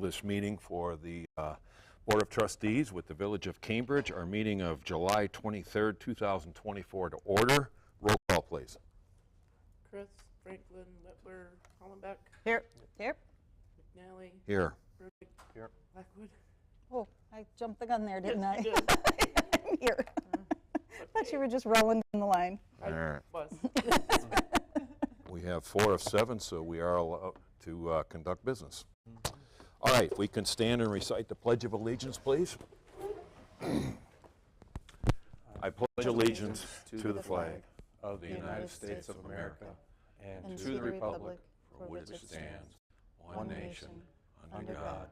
This meeting for the Board of Trustees with the Village of Cambridge, our meeting of July 23rd, 2024 to order. Roll call, please. Chris, Franklin, Littler, Hollenbeck, Here. Here. McNally, Here. Burdick, Here. Blackwood. Oh, I jumped the gun there, didn't Yes, I? you did. Here. Thought you were just rolling down the line. All right. Was. We have 4 of 7, so we are allowed to conduct business. All right, we can stand and recite the Pledge of Allegiance, please. I pledge allegiance to the flag of the United States of America and to the republic for which it stands, one nation, under God,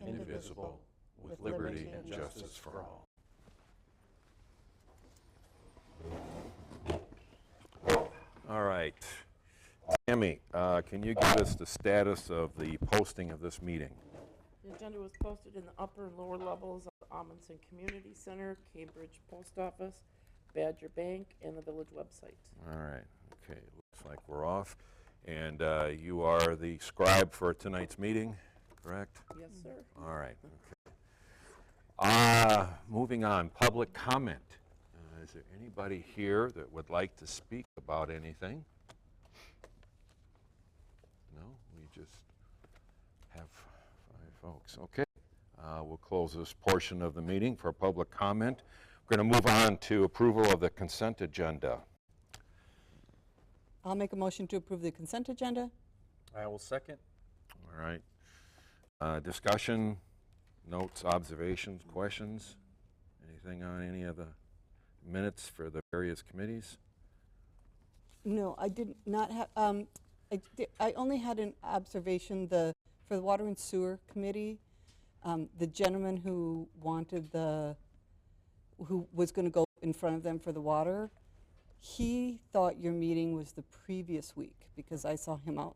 indivisible, with liberty and justice for all. All right. Tammy, can you give us the status of the posting of this meeting? The agenda was posted in the upper and lower levels of the Amundsen Community Center, Cambridge Post Office, Badger Bank, and the village website. All right. Okay, looks like we're off. And you are the scribe for tonight's meeting, correct? Yes, sir. All right. Okay. Moving on, public comment. Is there anybody here that would like to speak about anything? No, we just have 5 folks. Okay. We'll close this portion of the meeting for public comment. We're going to move on to approval of the consent agenda. I'll make a motion to approve the consent agenda. I will second. All right. Discussion, notes, observations, questions? Anything on any of the minutes for the various committees? No, I did not have, I only had an observation for the Water and Sewer Committee, the gentleman who was going to go in front of them for the water, he thought your meeting was the previous week because I saw him out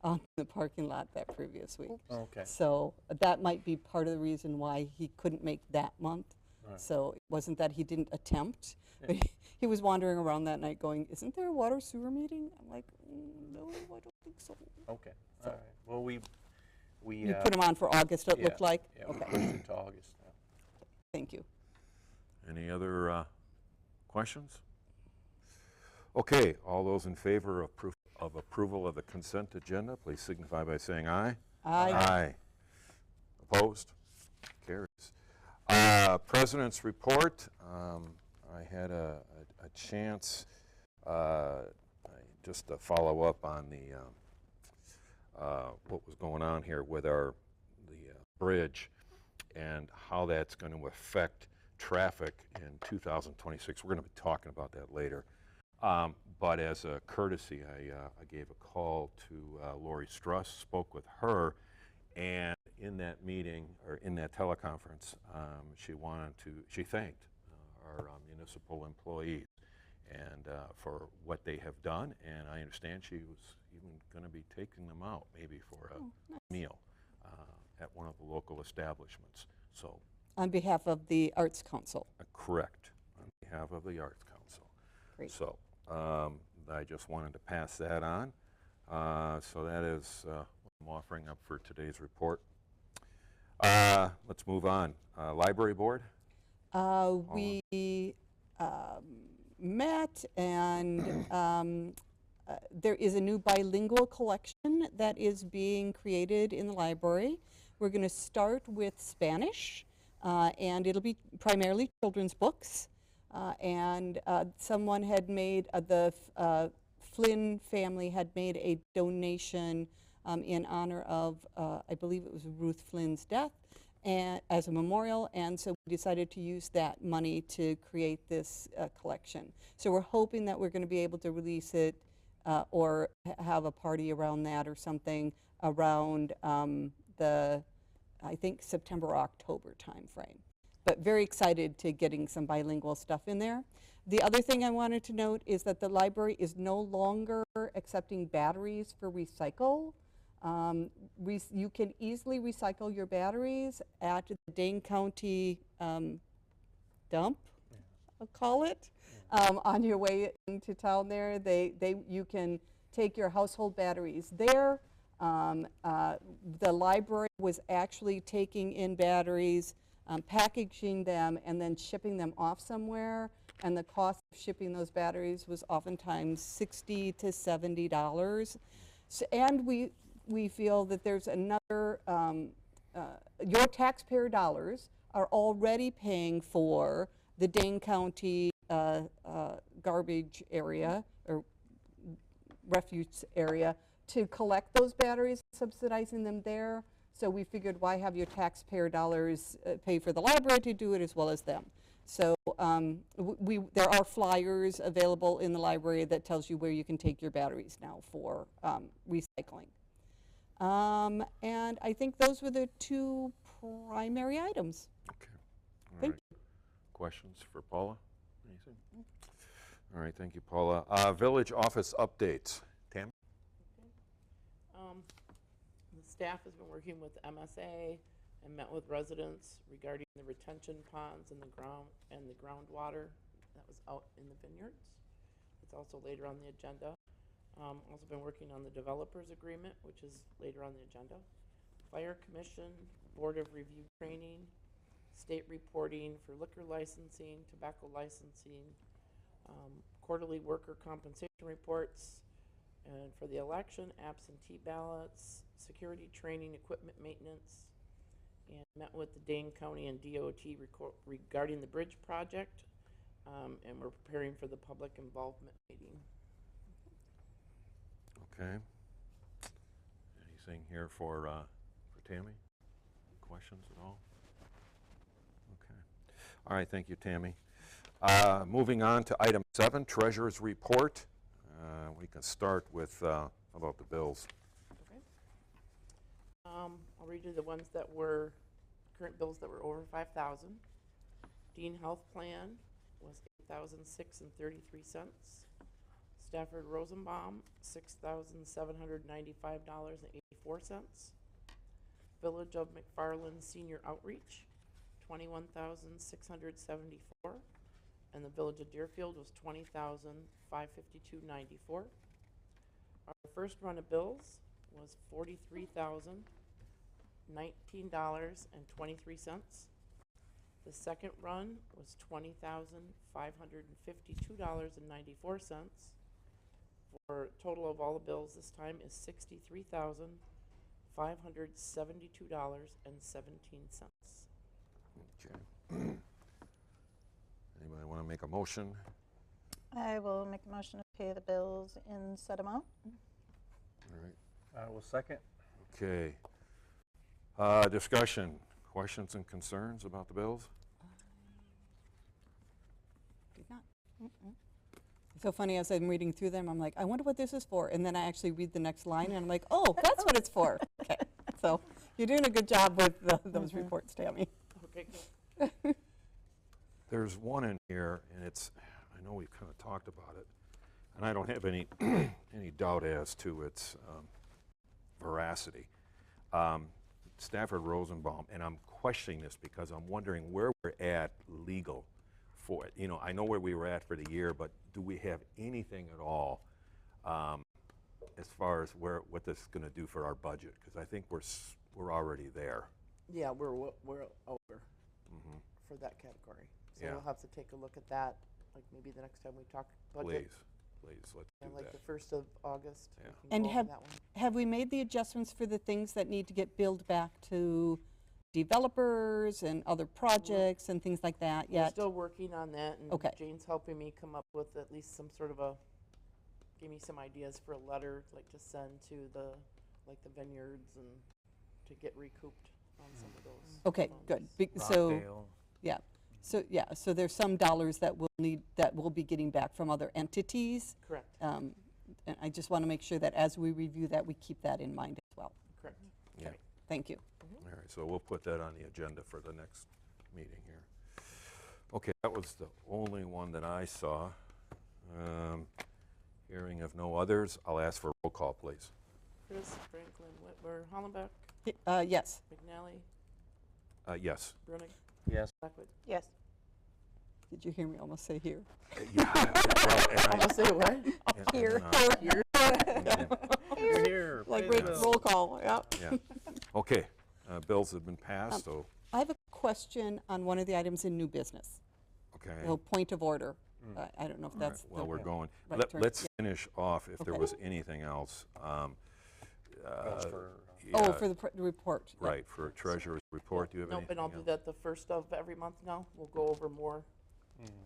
on the parking lot that previous week. Okay. So that might be part of the reason why he couldn't make that month. Right. So it wasn't that he didn't attempt, but he was wandering around that night going, isn't there a water sewer meeting? I'm like, no, I don't think so. Okay. All right. Well, we You put him on for August, it looked like? Yeah, we Okay, pushed it to August now. thank you. Any other questions? Okay, all those in favor of approval of the consent agenda, please signify by saying aye. Aye. Aye. Opposed? Carries. President's report. I had a chance just to follow up on the what was going on here with the bridge and how that's going to affect traffic in 2026. We're going to be talking about that later. But as a courtesy, I gave a call to Lori Struss, spoke with her, and in that meeting, or in that teleconference, she thanked our municipal employees and for what they have done, and I understand she was even going to be taking them out maybe for a meal at one of the local establishments. So, On behalf of the Arts Council. correct, on behalf of the Arts Council. Great. So I just wanted to pass that on. So that is what I'm offering up for today's report. Let's move on. Library Board? We met, and there is a new bilingual collection that is being created in the library. We're going to start with Spanish, and it'll be primarily children's books. And someone had made, the Flynn family had made a donation in honor of, I believe it was Ruth Flynn's death, and as a memorial, and so we decided to use that money to create this collection. So we're hoping that we're going to be able to release it or have a party around that or something around I think September, October timeframe. But very excited to getting some bilingual stuff in there. The other thing I wanted to note is that the library is no longer accepting batteries for recycle. You can easily recycle your batteries at the Dane County dump, I'll call it, on your way into town there. You can take your household batteries there. The library was actually taking in batteries, packaging them, and then shipping them off somewhere. And the cost of shipping those batteries was oftentimes $60 to $70. So, and we feel that there's another, your taxpayer dollars are already paying for the Dane County garbage area or refuse area to collect those batteries, subsidizing them there. So we figured, why have your taxpayer dollars pay for the library to do it as well as them? So there are flyers available in the library that tells you where you can take your batteries now for recycling. And I think those were the two primary items. Okay. All Thank right. Questions for Paula? Anything? All right, thank you, Paula. Village office updates. Tam? The staff has been working with MSA and met with residents regarding the retention ponds and the groundwater that was out in the vineyards. It's also later on the agenda. Also been working on the developers agreement, which is later on the agenda. Fire Commission, Board of Review training, state reporting for liquor licensing, tobacco licensing, quarterly worker compensation reports, and for the election, absentee ballots, security training, equipment maintenance, and met with the Dane County and DOT regarding the bridge project, and we're preparing for the public involvement meeting. Okay. Anything here for Tammy? Questions at all? Okay. All right, thank you, Tammy. Moving on to item 7, Treasurer's Report. We can start with, how about the bills? Okay. I'll read you the ones that were, current bills that were over 5,000. Dean Health Plan was $8,006.33. Stafford Rosenbaum, $6,795.84. Village of McFarland Senior Outreach, $21,674. And the Village of Deerfield was $20,552.94. Our first run of bills was $43,019.23. The second run was $20,552.94. For a total of all the bills this time is $63,572.17. Okay. Anybody want to make a motion? I will make a motion to pay the bills in said amount. All right. I will second. Okay. Discussion, questions and concerns about the bills? Did not. It's so funny, as I'm reading through them, I'm like, I wonder what this is for. And then I actually read the next line, and I'm like, oh, that's what it's for. Okay. So you're doing a good job with those reports, Tammy. Okay, good. There's one in here, and it's, I know we've kind of talked about it, and I don't have any any doubt as to its veracity. Stafford Rosenbaum, and I'm questioning this because I'm wondering where we're at legal for it. You know, I know where we were at for the year, but do we have anything at all as far as what this is going to do for our budget? Because I think we're already there. Yeah, we're over for that category. So Yeah. we'll have to take a look at that, like maybe the next time we talk budget. Please, let's And do like that. the 1st of August. Yeah. We can And go over that one. have we made the adjustments for the things that need to get billed back to developers and other projects and things like that We're yet? still working on that, and Okay. Jane's helping me come up with at least some sort of give me some ideas for a letter, like to send to the vineyards and to get recouped on some of those. Okay, loans. good. So, Rockdale. yeah. So there's some dollars that we'll be getting back from other entities. Correct, And I just want to make sure that as we review that, we keep that in mind as well. correct. Yeah. Thank you. All right, so we'll put that on the agenda for the next meeting here. Okay, that was the only one that I saw. Hearing of no others, I'll ask for a roll call, please. Chris, Franklin, Whitmer, Hollenbeck, Yes. McNally, Yes. Brunig, Yes. Blackwood. Yes. Did you hear me almost say here? Yeah, well, and I- Almost say what? and- Here. and, Here. Here. Like pay the Rick, bills. roll call, yep. Yeah. Okay, bills have been passed, so, I have a question on one of the items in new business. okay. So point of order. I don't know if All right, that's. well, the we're going. right turn. Let's finish off if there Okay. was anything else. Bills for- Oh, yeah, for the report. yeah. Right, for treasurer's report, do you have Nope, anything and I'll do else? that the first of every month now. We'll go over more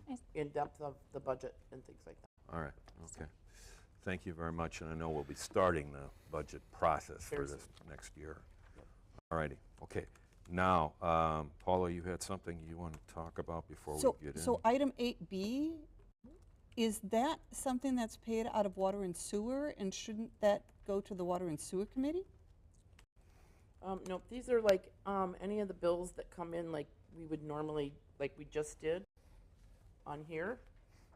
Nice. in depth of the budget and things like that. All right, okay. Thank you very much, and I know we'll be starting the budget process for There's- this next year. All righty, okay. Now, Paula, you had something you want to talk about before we get in? So item 8B, is that something that's paid out of water and sewer, and shouldn't that go to the water and sewer committee? Nope, these are like, any of the bills that come in like we would normally, like we just did on here,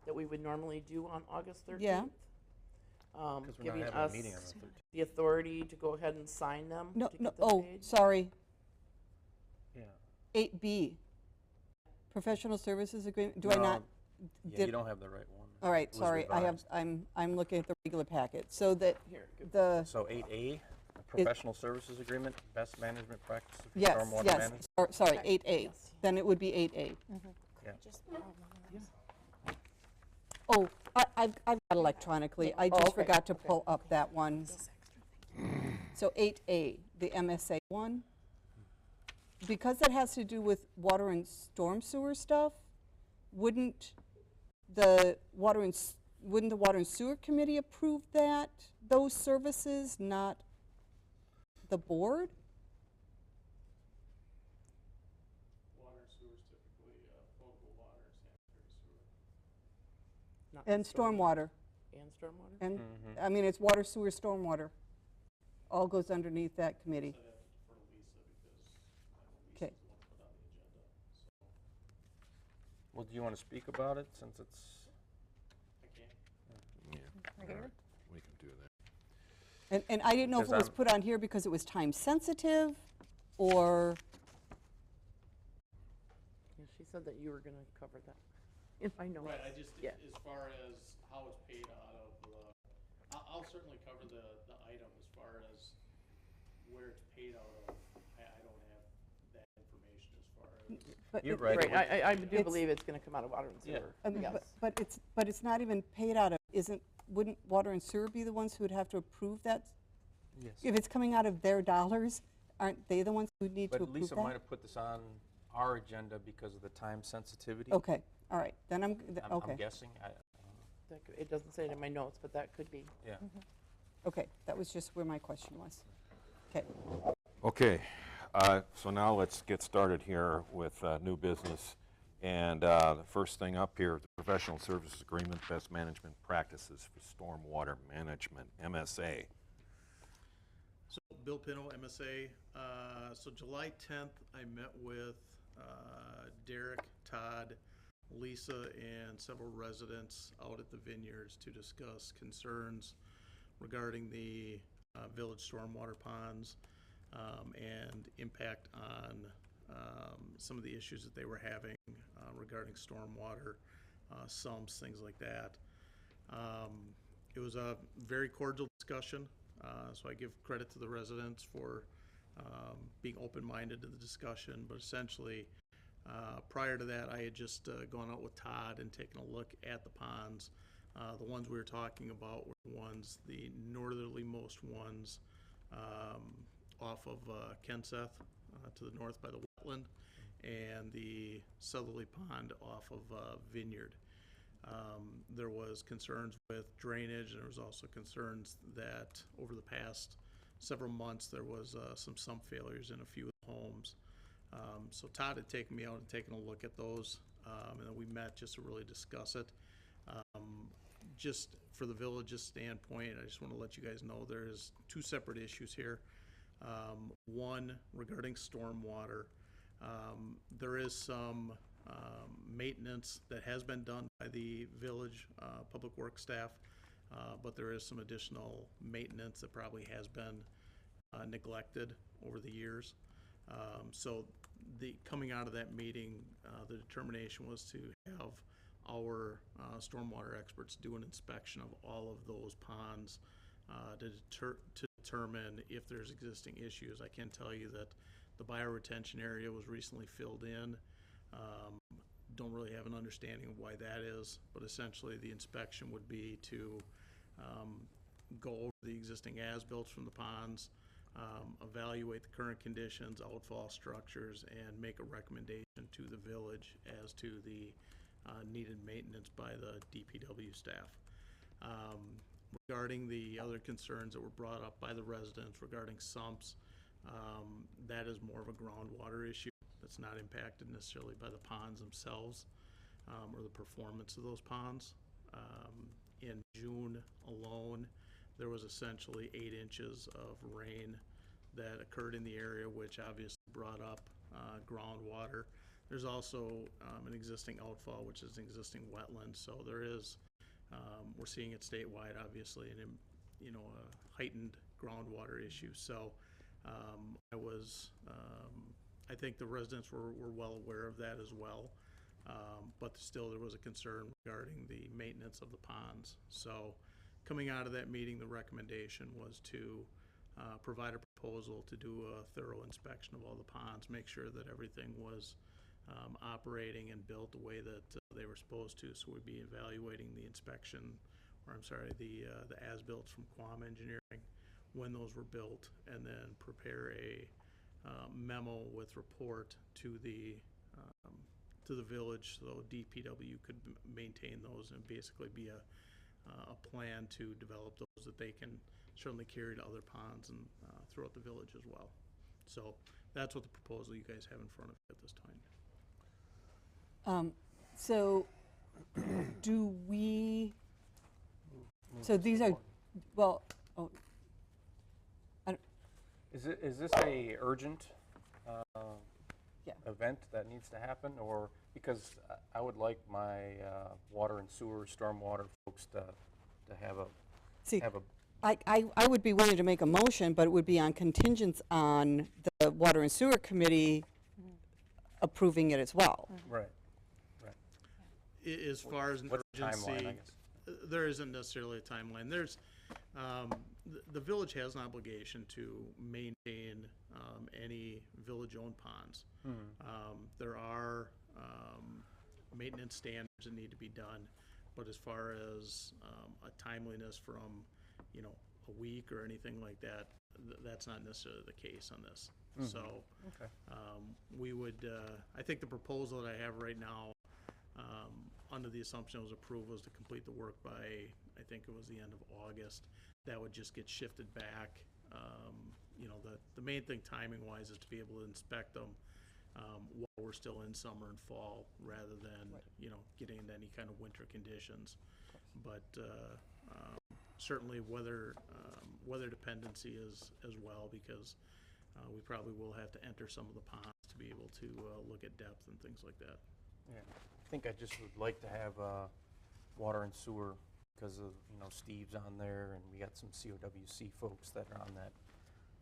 that we would normally do on August 13th. Yeah. Because we're not Giving having us a meeting on the 13th. the authority to go ahead and sign them. No, to no, get them oh, paid. sorry, Yeah. 8B, professional services agreement, do I No, not? Yeah, did- you don't have the right one. All right, It was sorry, revised. I'm looking at the regular packet, so that Here, give- the, So 8A, professional services agreement, best management practices for yes, stormwater yes, management. sorry, Right, 8A, yes. then it would be 8A. Yeah. Oh, I've got electronically, I just okay, forgot to okay. pull up that one. So 8A, the MSA one, because it has to do with water and storm sewer stuff, wouldn't the water and sewer committee approve that, those services, not the board? Water and sewer is typically potable water, sanitary sewer. not And stormwater, And stormwater? and, Mm-hmm. I mean, it's water, sewer, stormwater, all goes underneath that committee. So I'd have to defer to Lisa because I know Okay. Lisa's the one put on the agenda. So Well, do you want to speak about it since it's, I can't. Yeah, Right all here? right, we can do that. And I didn't know if it Because was put on here because it was time sensitive, or, Yeah, she said that you were gonna cover that. If I know. Right, I just, Yeah. as far as how it's paid out of the, I'll certainly cover the item as far as where it's paid out of. I don't have that information as far as. but You're it- right. Right, I do It's- believe it's gonna come out of water and Yeah. sewer. Yes. But it's not even paid out of, wouldn't water and sewer be the ones who would have to approve that? yes. If it's coming out of their dollars, aren't they the ones who need to But approve Lisa might that? have put this on our agenda because of the time sensitivity. Okay, all right, then I'm okay, guessing. It doesn't say it in my notes, but that could be. Yeah. okay, that was just where my question was. Okay, Okay, so now let's get started here with new business. And the first thing up here, the professional services agreement, best management practices for stormwater management, MSA. So Bill Pino, MSA. So July 10th, I met with Derek, Todd, Lisa, and several residents out at the vineyards to discuss concerns regarding the village stormwater ponds and impact on some of the issues that they were having regarding stormwater, sumps, things like that. It was a very cordial discussion, so I give credit to the residents for being open-minded to the discussion, but essentially, prior to that, I had just gone out with Todd and taken a look at the ponds. The ones we were talking about were the ones, the northerlymost ones off of Kenseth to the north by the wetland, and the southerly pond off of Vineyard. There was concerns with drainage, and there was also concerns that over the past several months, there was some sump failures in a few of the homes. So Todd had taken me out and taken a look at those, and then we met just to really discuss it. Just for the village's standpoint, I just want to let you guys know there's two separate issues here. One regarding stormwater. There is some maintenance that has been done by the village public works staff, but there is some additional maintenance that probably has been neglected over the years. So coming out of that meeting, the determination was to have our stormwater experts do an inspection of all of those ponds to determine if there's existing issues. I can tell you that the bioretention area was recently filled in. Don't really have an understanding of why that is, but essentially the inspection would be to go over the existing as-built from the ponds, evaluate the current conditions, outfall structures, and make a recommendation to the village as to the needed maintenance by the DPW staff. Regarding the other concerns that were brought up by the residents regarding sumps, that is more of a groundwater issue that's not impacted necessarily by the ponds themselves or the performance of those ponds. In June alone, there was essentially 8 inches of rain that occurred in the area, which obviously brought up groundwater. There's also an existing outfall, which is an existing wetland, so there is, we're seeing it statewide, obviously, and a heightened groundwater issue. So I think the residents were well aware of that as well, but still there was a concern regarding the maintenance of the ponds. So coming out of that meeting, the recommendation was to provide a proposal to do a thorough inspection of all the ponds, make sure that everything was operating and built the way that they were supposed to. So we'd be evaluating the inspection, or I'm sorry, the as-built from Quam Engineering when those were built, and then prepare a memo with report to the village so DPW could maintain those and basically be a plan to develop those that they can certainly carry to other ponds and throughout the village as well. So that's what the proposal you guys have in front of you at this time. So do we, so these are, well, oh, Is this a urgent Yeah. event that needs to happen, or because I would like my water and sewer, stormwater folks to have a see, have a I would be willing to make a motion, but it would be on contingents on the Water and Sewer Committee approving it as well. right. As far as an What's the urgency, timeline, I guess? there isn't necessarily a timeline. There's, the village has an obligation to maintain any village-owned ponds. There are maintenance standards that need to be done, but as far as a timeliness from, a week or anything like that, that's not necessarily the case on this. So Okay. we would, I think the proposal that I have right now, under the assumption it was approved, was to complete the work by, I think it was the end of August. That would just get shifted back. The main thing timing-wise is to be able to inspect them while we're still in summer and fall, rather than, getting into any kind of winter conditions. But certainly weather dependency is as well, because we probably will have to enter some of the ponds to be able to look at depth and things like that. Yeah, I think I just would like to have water and sewer, because of Steve's on there, and we got some COWC folks that are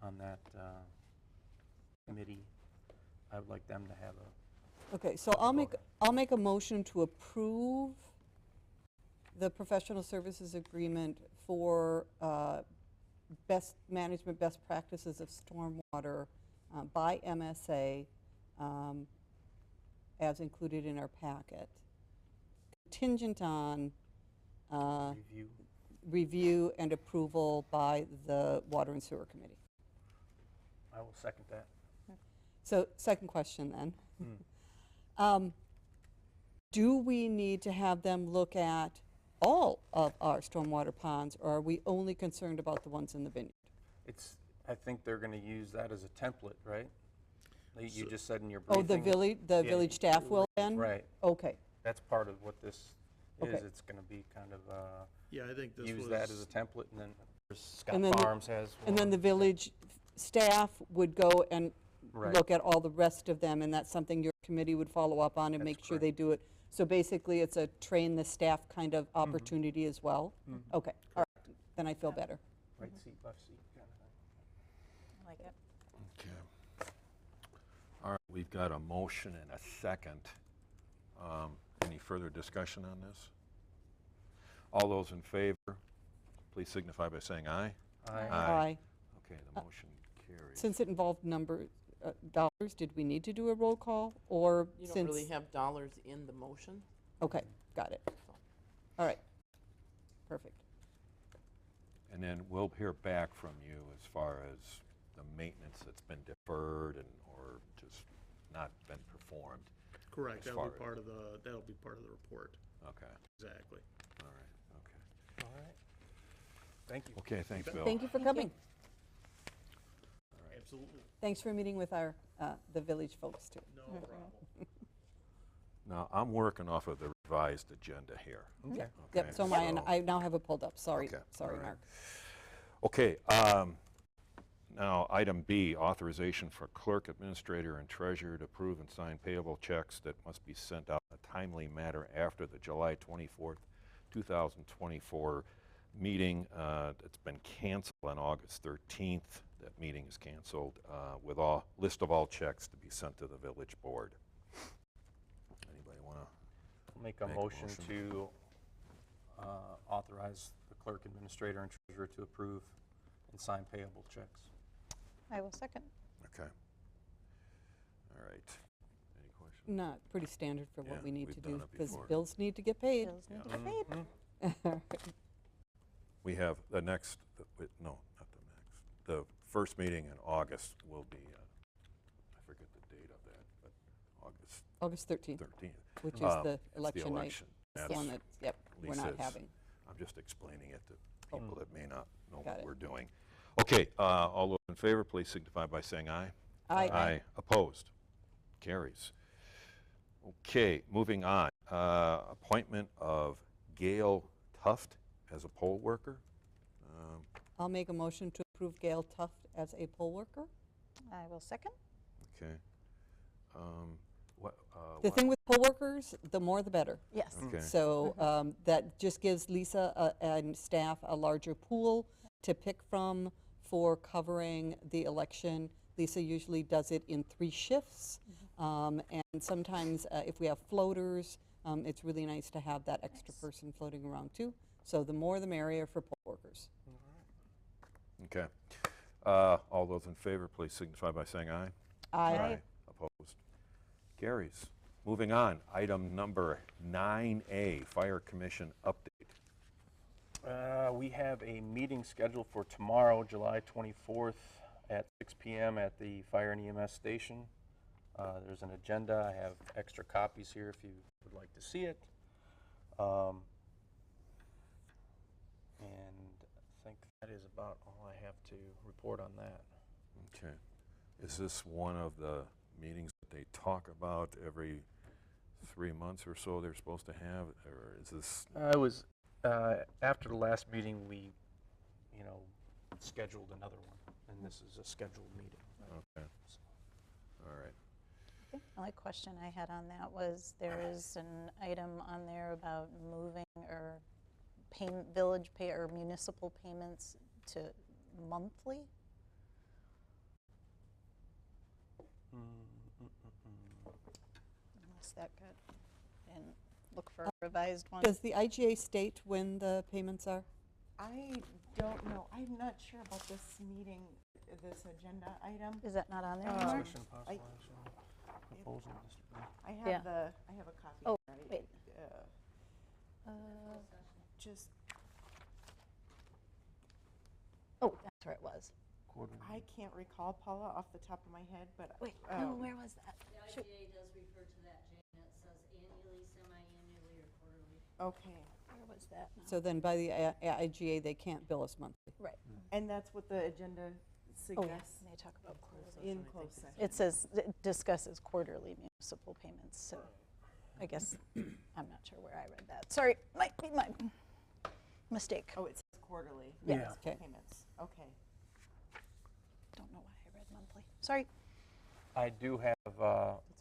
on that committee. I would like them to have a. Okay, so I'll make a motion to approve the professional services agreement for best management, best practices of stormwater by MSA as included in our packet, contingent on Review. review and approval by the Water and Sewer Committee. I will second that. So second question then. Do we need to have them look at all of our stormwater ponds, or are we only concerned about the ones in the vineyard? I think they're going to use that as a template, right? You just said in your Oh, briefing. the village staff will then? Right. Okay, That's part of what this is. Okay. It's going to be kind of Yeah, I think this was. use that as a template, and then Scott And then the- Farms has one. and then the village staff would go and Right. look at all the rest of them, and that's something your committee would follow up on and That's make sure correct. they do it. So basically, it's a train the staff kind of opportunity as well? Okay, all right, then I feel better. Right seat, left seat kind of thing. I like it. Okay. All right, we've got a motion and a second. Any further discussion on this? All those in favor? please signify by saying aye. Aye. Okay, the motion carries. Since it involved dollars, did we need to do a roll call, or You don't since? really have dollars in the motion. Okay, got it. All right, perfect. And then we'll hear back from you as far as the maintenance that's been deferred or just not been performed. Correct, As that'll far be as- part of the report, Okay, exactly. all right, okay. All right. Thank you. Okay, thanks, Bill. Thank you for coming. Absolutely, Thanks for meeting with the village folks, too. no problem. Now, I'm working off of the revised agenda here. Okay. Yep, so am I, and I now have it pulled up. Sorry, Okay, sorry, all right. Mark. Okay, now, item B, authorization for clerk, administrator, and treasurer to approve and sign payable checks that must be sent out in a timely manner after the July 24th, 2024 meeting. It's been canceled on August 13th. That meeting is canceled with all list of all checks to be sent to the village board. Anybody want to? Make a Make a motion motion. to authorize the clerk, administrator, and treasurer to approve and sign payable checks. I will second. Okay. All right. Any questions? Not pretty standard for what Yeah, we need we've to done do, it because before. bills need to get paid. Bills need to be paid. We have the next, no, not the next. The first meeting in August will be, I forget the date of that, but August August 13th, 13th. which is Um, the It's the election night. election. It's the That's- one that, yep, we're not Lisa's- having. I'm just explaining it to people that may not know Got what it. we're doing. Okay, all those in favor, please signify by saying aye. Aye. Opposed? Carries. Okay, moving on. Appointment of Gail Tuft as a poll worker. I'll make a motion to approve Gail Tuft as a poll worker. I will second. Okay. What? The thing with poll workers, the more the better. Yes. Okay. So that just gives Lisa and staff a larger pool to pick from for covering the election. Lisa usually does it in 3 shifts. And sometimes if we have floaters, it's really nice to have that extra person floating around too. So the more the merrier for poll workers. Okay. All those in favor, please signify by saying aye. Aye. Opposed? Carries. Moving on, item number 9A, Fire Commission update. We have a meeting scheduled for tomorrow, July 24th at 6 p.m. at the Fire and EMS station. There's an agenda. I have extra copies here if you would like to see it. And I think that is about all I have to report on that. Okay. Is this one of the meetings that they talk about every 3 months or so they're supposed to have, or is this? It was after the last meeting, we, scheduled another one, and this is a scheduled meeting. Okay. All right. The only question I had on that was there is an item on there about moving or village pay or municipal payments to monthly. Unless that got, and look for a revised one. Does the IGA state when the payments are? I don't know. I'm not sure about this meeting, this agenda item. Is that not on there anymore? Discussion, possible action, proposal, distribution. I Yeah. have a copy. Oh, right? wait. Just, Oh, that's where it was. Quarterly. I can't recall, Paula, off the top of my head, but. Wait, no, where was that? The Shoot. IGA does refer to that, Jane. It says annually, semi-annually, or quarterly. Okay, Where was that now? So then by the IGA, they can't bill us monthly. Right. and that's what the agenda Oh, suggests and they talk about quarterly. in closed session. It says, it discusses quarterly municipal payments, so I guess, I'm not sure where I read that. Sorry, might be my mistake. Oh, it says quarterly. Yeah. municipal Okay. Payments, okay. Don't know why I read monthly. Sorry. I do have, That's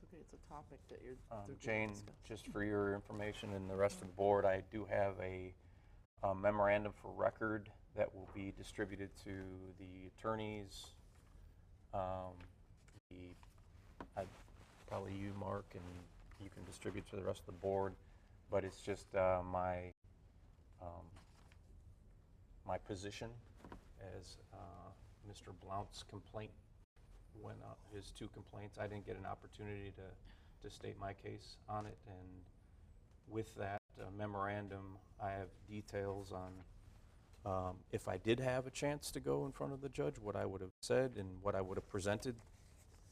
okay, it's a topic that you're. they're gonna Jane, discuss. just for your information and the rest of the board, I do have a memorandum for record that will be distributed to the attorneys, probably you, Mark, and you can distribute to the rest of the board, but it's just my my position as Mr. Blount's complaint went up, his 2 complaints. I didn't get an opportunity to state my case on it, and with that memorandum, I have details on if I did have a chance to go in front of the judge, what I would have said and what I would have presented.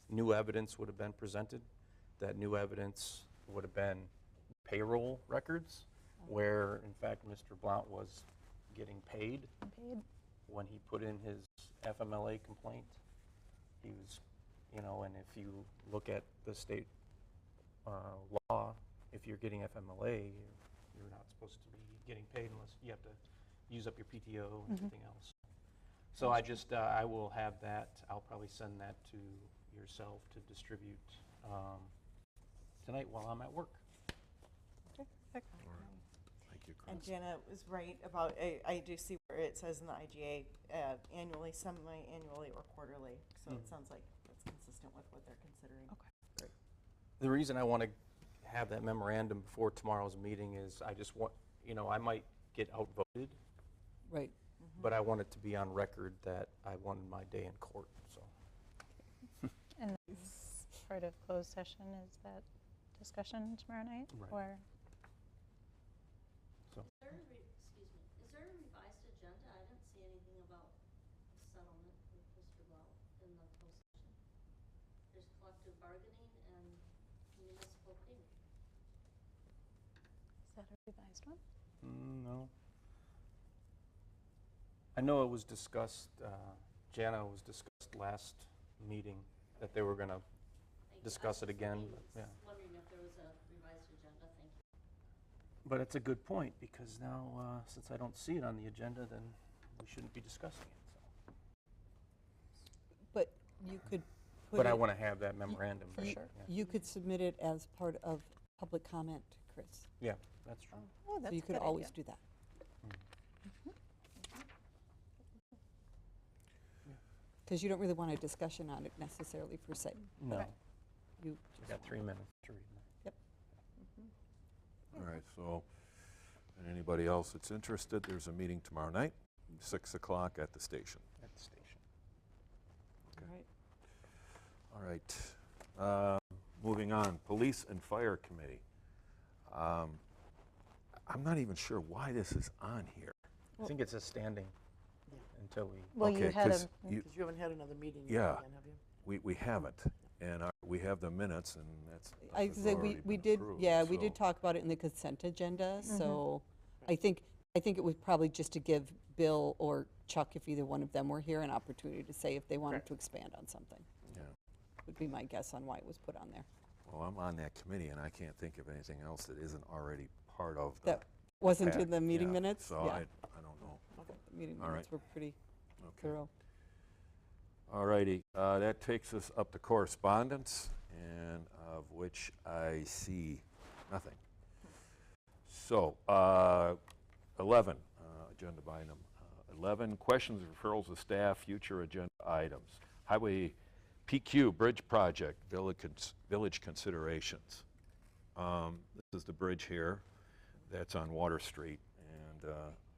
New evidence would have been presented. That new evidence would have been payroll records, where in fact Mr. Blount was getting paid when he put in his FMLA complaint. He was, you know, and if you look at the state law, if you're getting FMLA, you're not supposed to be getting paid unless you have to use up your PTO and everything else. So I just, I will have that. I'll probably send that to yourself to distribute tonight while I'm at work. Thank you, Chris. And Jana was right about, I do see where it says in the IGA, annually, semi-annually, or quarterly. So it sounds like that's consistent with what they're considering. Okay. The reason I want to have that memorandum before tomorrow's meeting is I just want, you know, I might get outvoted, Right. but I want it to be on record that I won my day in court, so. And that's part of closed session is that discussion tomorrow night? Right. Or, So, Is there a revised agenda? I didn't see anything about a settlement with Mr. Blount in the closed session. There's collective bargaining and municipal payment. is that a revised one? no. I know it was discussed, Jana was discussed last meeting, that they were going to Thank you. discuss it again, I but, yeah. was wondering if there was a revised agenda. Thank you. But it's a good point, because now, since I don't see it on the agenda, then we shouldn't be discussing it, so. But you could put But I it- want to have that memorandum. For you- sure. Yeah. You could submit it as part of public comment, Chris. Yeah, that's true. Oh, So that's you a could good always idea. do that. Because you don't really want a discussion on it necessarily per se. No, Right. You we got 3 minutes to read that. All right, so, and anybody else that's interested, there's a meeting tomorrow night, 6 o'clock at the station. At the station. All right. All right. Moving on, Police and Fire Committee. I'm not even sure why this is on here. I think it's a standing Yeah. until we, Well, you Okay, had 'cause a, you- Because you haven't had another meeting yet Yeah. again, have you? we haven't, and we have the minutes, and that's. I nothing's say already we been did, approved, yeah, we did so- talk about it in the consent agenda, so I think it was probably just to give Bill or Chuck, if either one of them were here, an opportunity to say if they wanted to expand on something, Yeah. would be my guess on why it was put on there. Well, I'm on that committee, and I can't think of anything else that isn't already part of the. That wasn't in pack. the meeting Yeah, minutes? So Yeah. I don't know. The meeting All minutes right. were pretty Okay. thorough. All righty, that takes us up to correspondence, and of which I see nothing. So, 11, agenda item 11, questions, referrals of staff, future agenda items. Highway PQ Bridge Project, village considerations. This is the bridge here that's on Water Street, and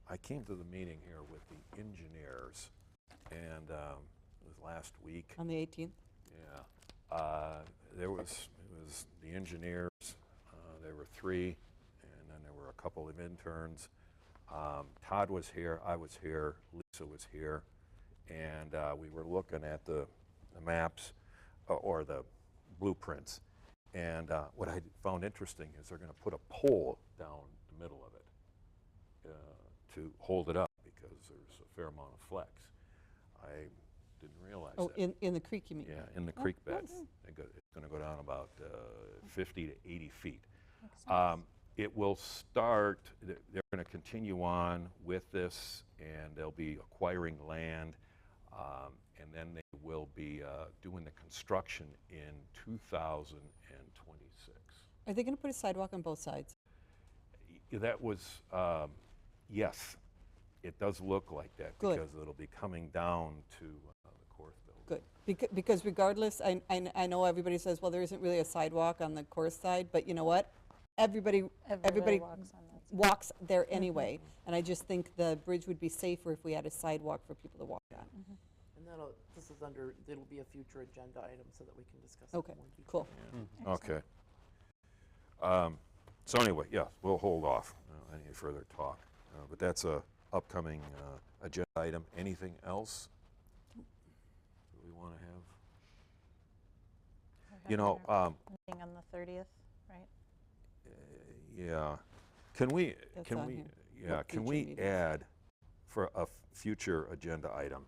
I came to the meeting here with the engineers, and it was last week. On the 18th? Yeah. It was the engineers, there were 3, and then there were a couple of interns. Todd was here, I was here, Lisa was here, and we were looking at the maps, or the blueprints. And what I found interesting is they're going to put a pole down the middle of it to hold it up, because there's a fair amount of flex. I didn't realize Oh, that. in the creek, you mean? Yeah, in the creek bed. It's going to go down about 50 to 80 feet. It will start, they're going to continue on with this, and they'll be acquiring land, and then they will be doing the construction in 2026. Are they going to put a sidewalk on both sides? That was, yes, it does look like that. Good. Because it'll be coming down to the Korth building. Good, because regardless, I know everybody says, well, there isn't really a sidewalk on the Korth side, but you know what? everybody Everybody walks on that. walks there anyway. And I just think the bridge would be safer if we had a sidewalk for people to walk on. And this is it'll be a future agenda item so that we can discuss it in Okay, more detail. cool. Okay. So anyway, yeah, we'll hold off any further talk. But that's a upcoming agenda item. Anything else that we want to have? You know, Meeting on the 30th, right? yeah. Can we, That's can on we, here. yeah, What can future we meetings? add for a future agenda item,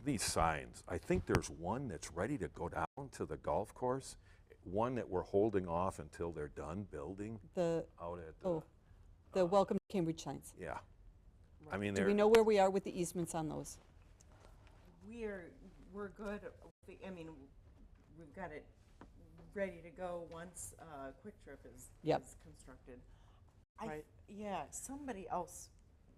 these signs? I think there's one that's ready to go down to the golf course, one that we're holding off until they're done building The, out at, the Welcome to Cambridge signs. yeah. I mean, Do they're, we know where we are with the easements on those? We're good. I mean, we've got it ready to go once Quick Trip is Yep. constructed. Right. Yeah, somebody else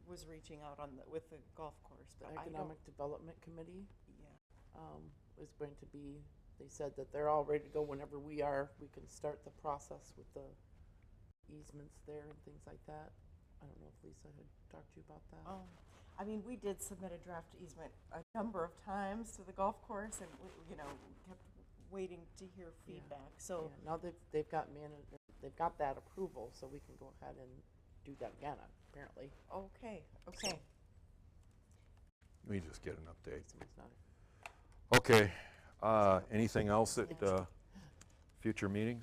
was reaching out with the golf course, The but I don't. Economic Development Committee Yeah. is going to be, they said that they're all ready to go whenever we are. We can start the process with the easements there and things like that. I don't know if Lisa had talked to you about that. I mean, we did submit a draft easement a number of times to the golf course, and we kept waiting to hear feedback. So Yeah, now they've got they've got that approval, so we can go ahead and do that again, apparently. okay. we just get an update. It's not- Okay, anything else at future meetings?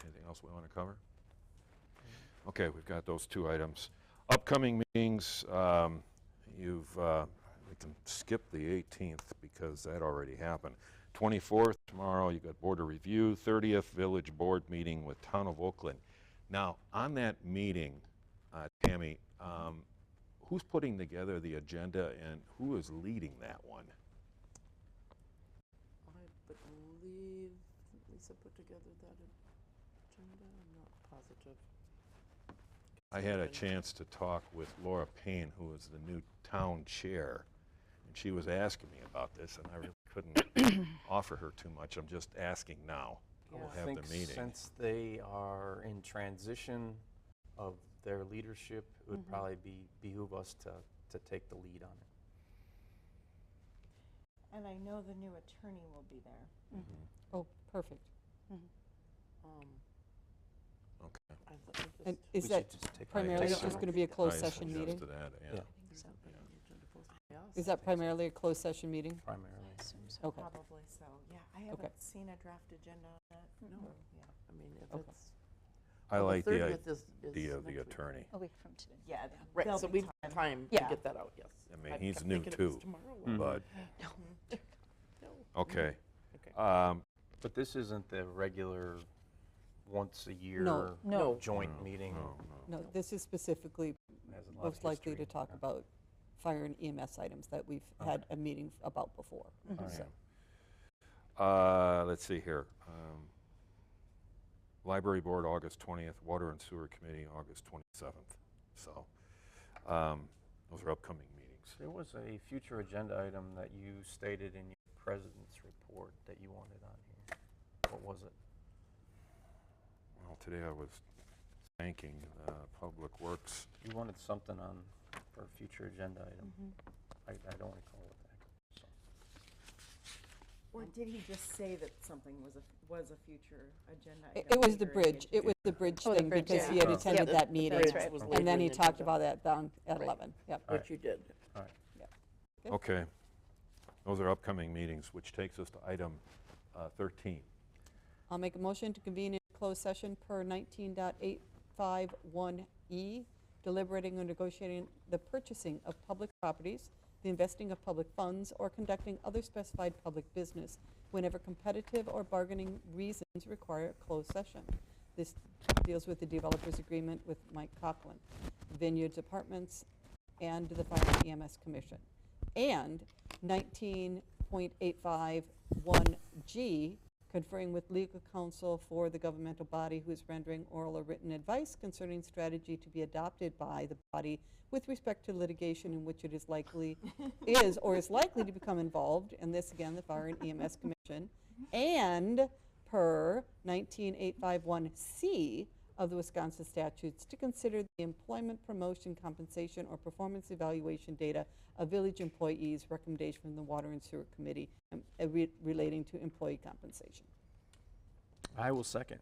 Anything else we want to cover? Okay, we've got those two items. Upcoming meetings, we can skip the 18th because that already happened. 24th, tomorrow, you got Board of Review. 30th, Village Board meeting with Town of Oakland. Now, on that meeting, Tammy, who's putting together the agenda and who is leading that one? I believe Lisa put together that agenda. I'm not positive. I had a chance to talk with Laura Payne, who is the new town chair, and she was asking me about this, and I really couldn't offer her too much. I'm just asking now. We'll Yeah. I have think the meeting. since they are in transition of their leadership, it would probably behoove us to take the lead on it. And I know the new attorney will be there. Oh, perfect. Okay. I thought we And just- is We that should just take primarily take just some- going to be a closed I session meeting? suggested that, Yeah. Is that been on the agenda posted by us? Is that primarily a closed session meeting? primarily. I assume so. Okay. Probably so. Yeah, I haven't seen a draft agenda on that. No. Yeah. I mean, if Okay. it's. I well, like the 30th is idea of next the week. attorney. A week from today. Yeah. Right, there'll so be we've time. time to Yeah. get that out, yes. I mean, I he's kept new thinking it was too, tomorrow. but, No. okay. Okay. But this isn't the regular once a year No. joint No, meeting. No, this is specifically It has a lot of most likely to history. talk about fire and EMS items that we've had a meeting about before. Okay. So, Let's see here. Library Board, August 20th. Water and Sewer Committee, August 27th. So those are upcoming meetings. There was a future agenda item that you stated in your president's report that you wanted on here. What was it? Well, today I was thanking Public Works. You wanted something on for a future agenda item. I don't recall what that was. Or did he just say that something was a future agenda It item was the later in bridge. It agenda? was the bridge Oh, the thing bridge, because yeah. he had Yeah. attended Yeah, that the meeting. bridge right. was And then later he in the talked agenda, about that down at Right. 11. Yep. Which you did. All right. Okay. Those are upcoming meetings, which takes us to item 13. I'll make a motion to convene in closed session per 19.851E, deliberating or negotiating the purchasing of public properties, the investing of public funds, or conducting other specified public business whenever competitive or bargaining reasons require a closed session. This deals with the developers agreement with Mike Coughlin, Vineyards Apartments, and the Fire and EMS Commission. And 19.851G, conferring with legal counsel for the governmental body who is rendering oral or written advice concerning strategy to be adopted by the body with respect to litigation in which it is likely or is likely to become involved, and this again, the Fire and EMS Commission, and per 19851C of the Wisconsin statutes to consider the employment, promotion, compensation, or performance evaluation data of village employees, recommendation from the Water and Sewer Committee relating to employee compensation. I will second.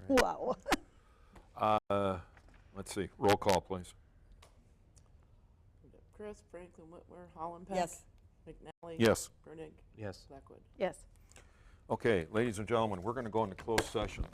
Wow. Let's see, roll call, please. We got Chris, Franklin, Whitmer, Hollenbeck. Yes. McNally. Yes. Brunig. Yes. Blackwood. Yes. Okay, ladies and gentlemen, we're going to go into closed session.